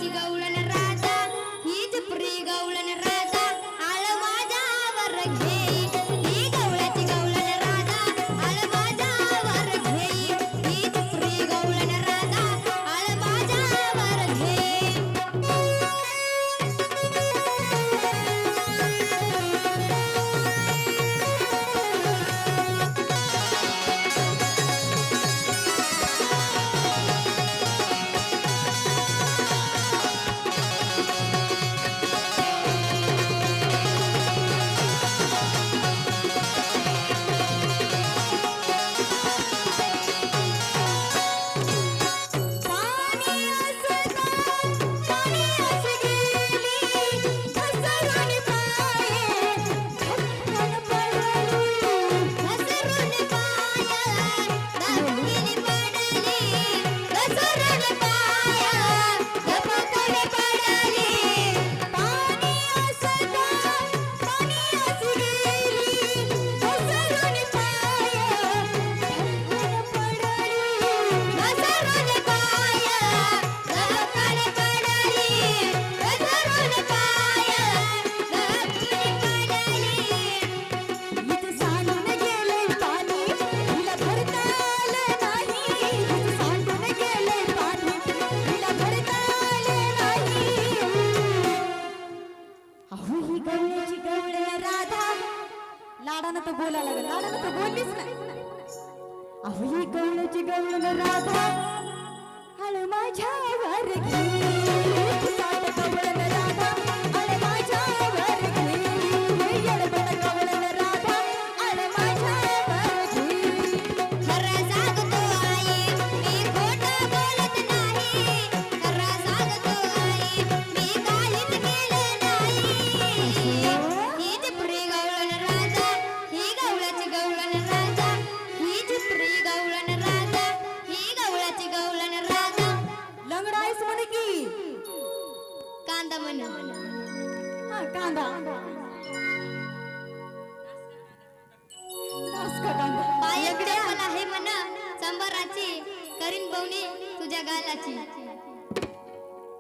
गवळाची गवळण राधा हीच प्री गवळण राधा आळ माझ्यावर घे ही गवळाची गवळण राधा आळ माझ्यावर घे हीच प्री गवळण राधा आळ माझ्यावर घे लाडानं तर बोलायला लागलं लाडानं तर बोललीच नाही अहो ही गवळ्याची गवळण राधा हळ माझ्यावर घे साठ गवळण राधा हळ माझ्यावर घे येडबड गवळण राधा हळ माझ्यावर घे खरं सांगतो आई मी खोटं बोलत नाही खरं सांगतो आई मी काहीच केलं नाही हीच प्री गवळण राधा ही गवळाची गवळण राधा हीच प्री गवळण राधा ही गवळाची गवळण राधा लंगडायस म्हणे की कांदा म्हणे हा कांदा पायाकडे मला हे म्हण संभाराची करीन बवणी तुझ्या गालाची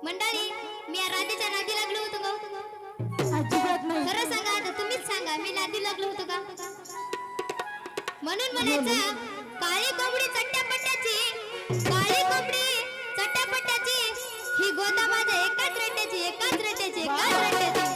मंडळी मी या राधेच्या नादी लागलो होतो का अजिबात नाही खरं सांगा आता तुम्हीच सांगा मी नादी लागलो होतो का म्हणून म्हणायचं काळी कोंबडी चट्ट्यापट्ट्याची काळी कोंबडी चट्ट्यापट्ट्याची ही गोदा माझ्या एकाच रेट्याची एकाच रेट्याची एकाच रेट्याची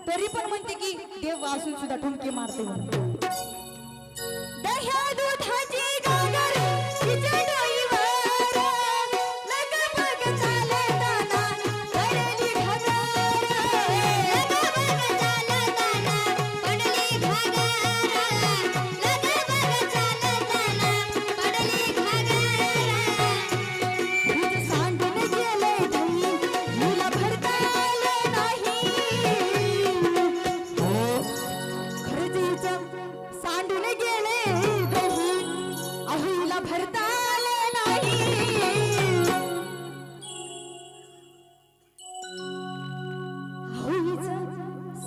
तरी पण म्हणते की देव वासून सुद्धा ठुमके मारते दह्या दुधाची गागर तिच्या डोईवर लगबग चालताना पडली घागर लगबग चालताना पडली घागर लगबग चालताना पडली घागर दूध सांडून गेले दही मुला भरता आलं नाही सांडून गेले दही अहिला भरता आले नाही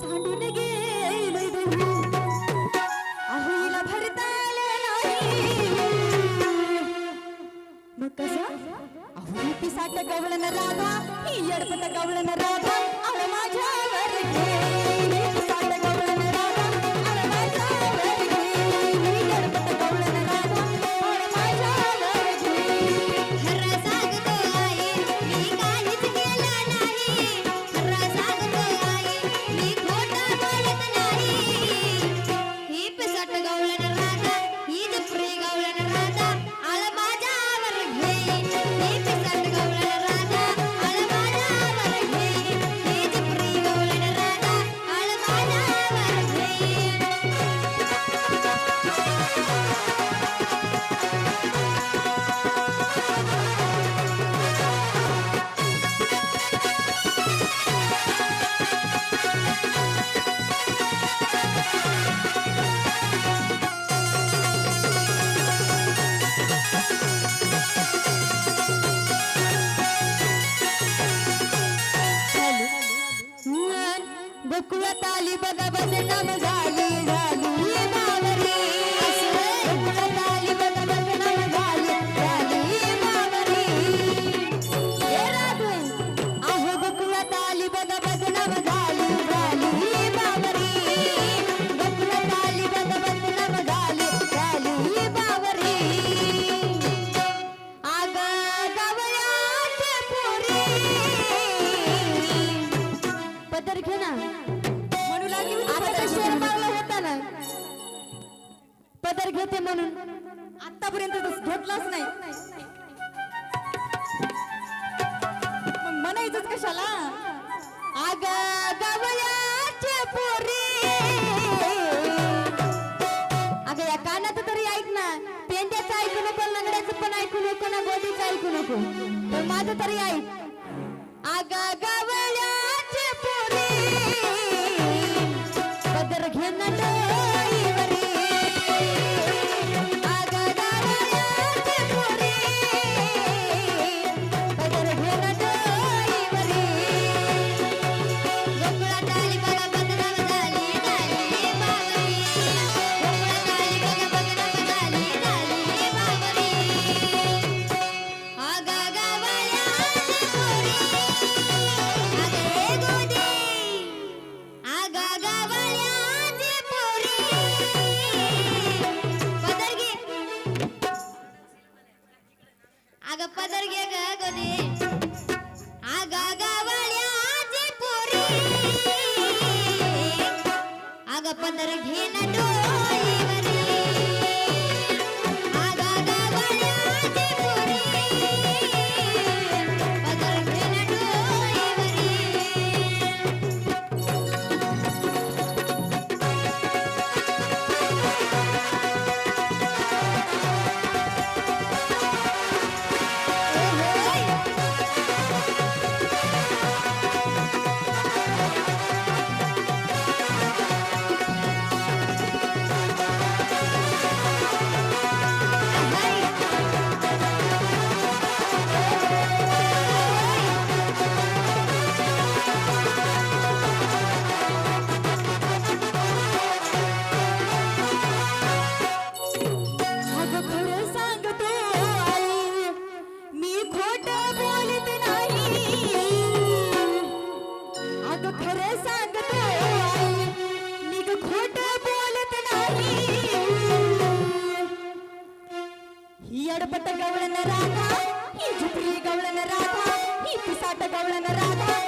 सांडून गेले दही अहिला भरता आले नाही मग कसं अहो ती साठ गवळण राधा ही येडपट गवळण राधा आळ माझ्यावर घे ही पिसाट गवळण राधा आळ माझ्यावर घे ही येडपट गवळण राधा आळ माझ्यावर घे खरं सांगतो आई मी काहीच केलं नाही खरं सांगतो आई मी खोटं बोलत नाही ही पिसट गवळण राधा ही जपरी गवळण राधा आळ माझ्यावर घे ही पिसट गवळण राधा आळ माझ्यावर घे ही जपरी गवळण राधा आळ माझ्यावर घे गोकुळात आली बघा बदनाम झाली झाली बावरी गोकुळात आली बघा बदनाम झाली झाली बावरी हे राधे अहो गोकुळात आली बघा बदनाम झाली झाली बावरी गोकुळात आली बघा बदनाम झाली झाली बावरी आगा गावळ्याचे पोरी पदर घे ना म्हणू लागली आता तर शेर मारला होता ना पदर घेते म्हणून आतापर्यंत घेतलाच नाही मग म्हणायचंच कशाला आग गावळ्याचे पोरी अगं या कानात तरी ऐक ना पेंड्याचं ऐकू नको लंगड्याचं पण ऐकू नको ना गोदीचं ऐकू नको पण माझं तरी ऐक आग गावळ्याचे पोरी पदर घेणं डोईवरी आग गावळ्याचे पोरी पदर घेणं डोईवरी गोकुळात आली बघा बदनाम झाली झाली बावरी गोकुळात आली बघा बदनाम झाली झाली बावरी आगा गावळ्याची पोरी आगे गोदी आगा गावळ्याची पोरी पदर घे आगा पदर घे ग गोदी आगा गावळ्याची पोरी आगा पदर घे ना डोईवरी आगा गावळ्याची पोरी पदर घे ना डोईवरी अगं खरं सांगतो आई मी खोटं बोलत नाही अगं खरं सांगतो आई मी ग खोटं बोलत नाही ही अडपट गवळण राधा ही झुपडी गवळण राधा ही पिसाट गवळण राधा